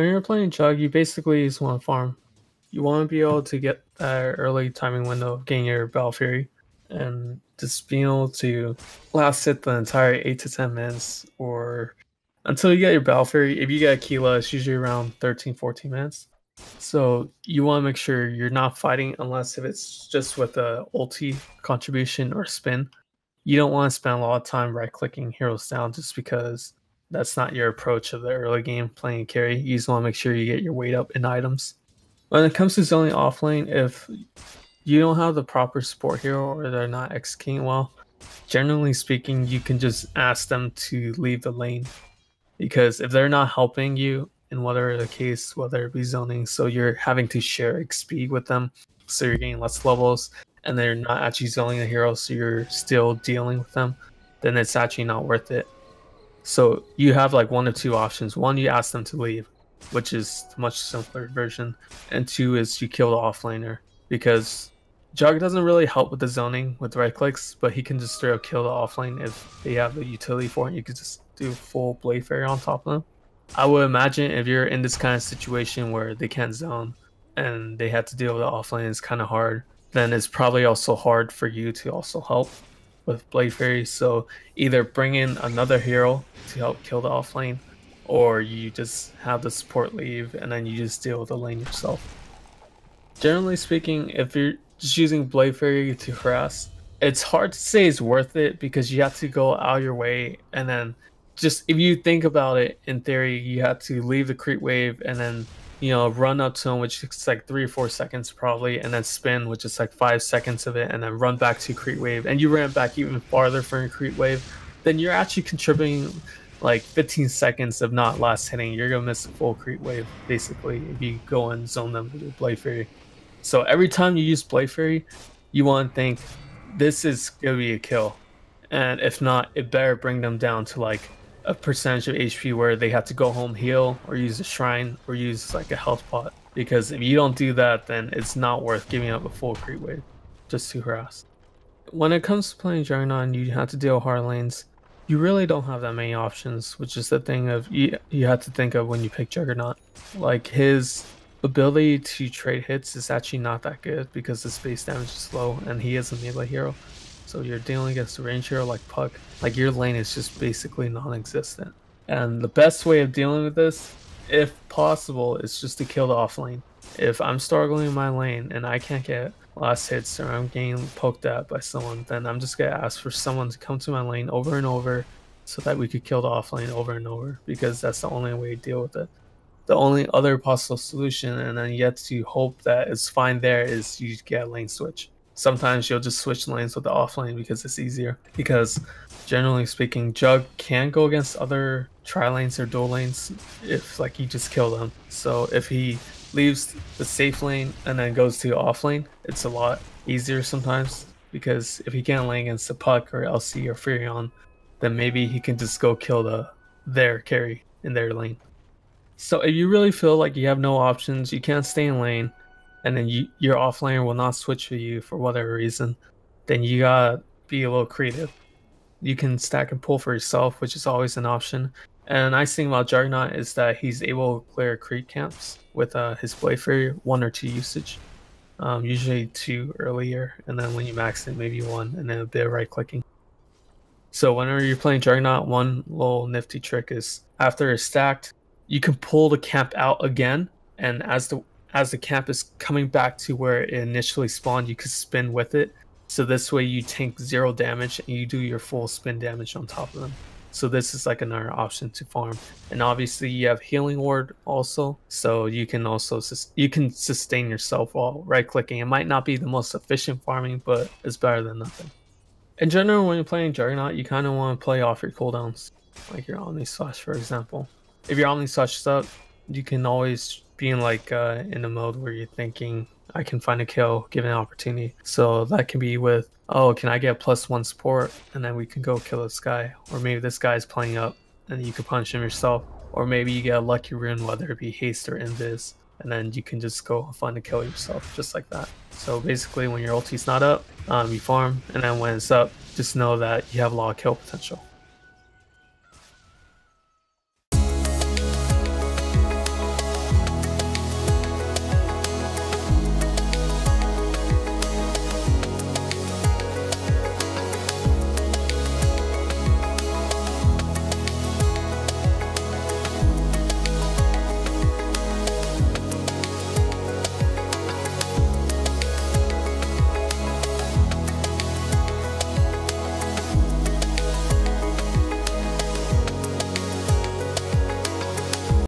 When you're playing Jug, you basically just want to farm. You want to be able to get that early timing window, gain your Battle Fury, and just being able to last it the entire 8 to 10 minutes, or until you get your Battle Fury. If you get Aquila, it's usually around 13, 14 minutes. So you want to make sure you're not fighting unless if it's just with a ulti contribution or spin. You don't want to spend a lot of time right clicking heroes down just because that's not your approach of the early game playing carry. You just want to make sure you get your weight up in items. When it comes to zoning off lane, if you don't have the proper support hero or they're not executing well, generally speaking, you can just ask them to leave the lane. Because if they're not helping you in whatever the case, whether it be zoning, so you're having to share XP with them, so you're getting less levels, and they're not actually zoning the hero, so you're still dealing with them, then it's actually not worth it. So you have like one or two options. One, you ask them to leave, which is the much simpler version, and two is you kill the offlaner, because Jug doesn't really help with the zoning with right clicks, but he can just straight up kill the offlane if they have the utility for it. You could just do full Blade Fairy on top of them. I would imagine if you're in this kind of situation where they can't zone and they have to deal with the offlane, it's kind of hard, then it's probably also hard for you to also help with Blade Fairy. So either bring in another hero to help kill the offlane, or you just have the support leave and then you just deal with the lane yourself. Generally speaking, if you're just using Blade Fairy to harass, it's hard to say it's worth it because you have to go out your way, and then just if you think about it, in theory, you have to leave the creep wave and then, you know, run up to him, which is like 3 or 4 seconds probably, and then spin, which is like 5 seconds of it, and then run back to creep wave, and you ran back even farther from your creep wave, then you're actually contributing like 15 seconds of not last hitting. You're gonna miss a full creep wave basically if you go and zone them with your Blade Fairy. So every time you use Blade Fairy, you want to think this is gonna be a kill, and if not, it better bring them down to like a percentage of HP where they have to go home, heal, or use a shrine, or use like a health pot. Because if you don't do that, then it's not worth giving up a full creep wave just to harass. When it comes to playing Juggernaut and you have to deal hard lanes, you really don't have that many options, which is the thing of you have to think of when you pick Juggernaut. Like, his ability to trade hits is actually not that good because his base damage is low and he is a melee hero. So you're dealing against a range hero like Puck, like your lane is just basically non-existent. And the best way of dealing with this, if possible, is just to kill the off lane. If I'm struggling in my lane and I can't get last hits or I'm getting poked at by someone, then I'm just gonna ask for someone to come to my lane over and over so that we could kill the off lane over and over, because that's the only way to deal with it. The only other possible solution, and then you have to hope that it's fine there, is you get a lane switch. Sometimes you'll just switch lanes with the off lane because it's easier. Because generally speaking, Jug can go against other tri lanes or dual lanes if like you just kill them. So if he leaves the safe lane and then goes to off lane, it's a lot easier sometimes, because if he can't lane against the Puck or LC or Furion, then maybe he can just go kill their carry in their lane. So if you really feel like you have no options, you can't stay in lane, and then your offlaner will not switch for you for whatever reason, then you gotta be a little creative. You can stack and pull for yourself, which is always an option. And a nice thing about Juggernaut is that he's able to clear creep camps with his Blade Fairy, 1 or 2 usage. Usually 2 earlier, and then when you max it, maybe 1, and then a bit of right clicking. So whenever you're playing Juggernaut, one little nifty trick is after it's stacked, you can pull the camp out again, and as the camp is coming back to where it initially spawned, you can spin with it. So this way you tank 0 damage and you do your full spin damage on top of them. So this is like another option to farm. And obviously you have Healing Ward also, so you can also sustain yourself while right clicking. It might not be the most efficient farming, but it's better than nothing. In general, when you're playing Juggernaut, you kind of want to play off your cooldowns, like your Omni Slash, for example. If your Omni Slash is up, you can always be in like in a mode where you're thinking, I can find a kill given an opportunity. So that can be with, oh, can I get +1 support, and then we can go kill this guy. Or maybe this guy's playing up and you can punch him yourself. Or maybe you get a lucky rune, whether it be haste or invis, and then you can just go find a kill yourself, just like that. So basically when your ulti's not up, you farm, and then when it's up, just know that you have a lot of kill potential.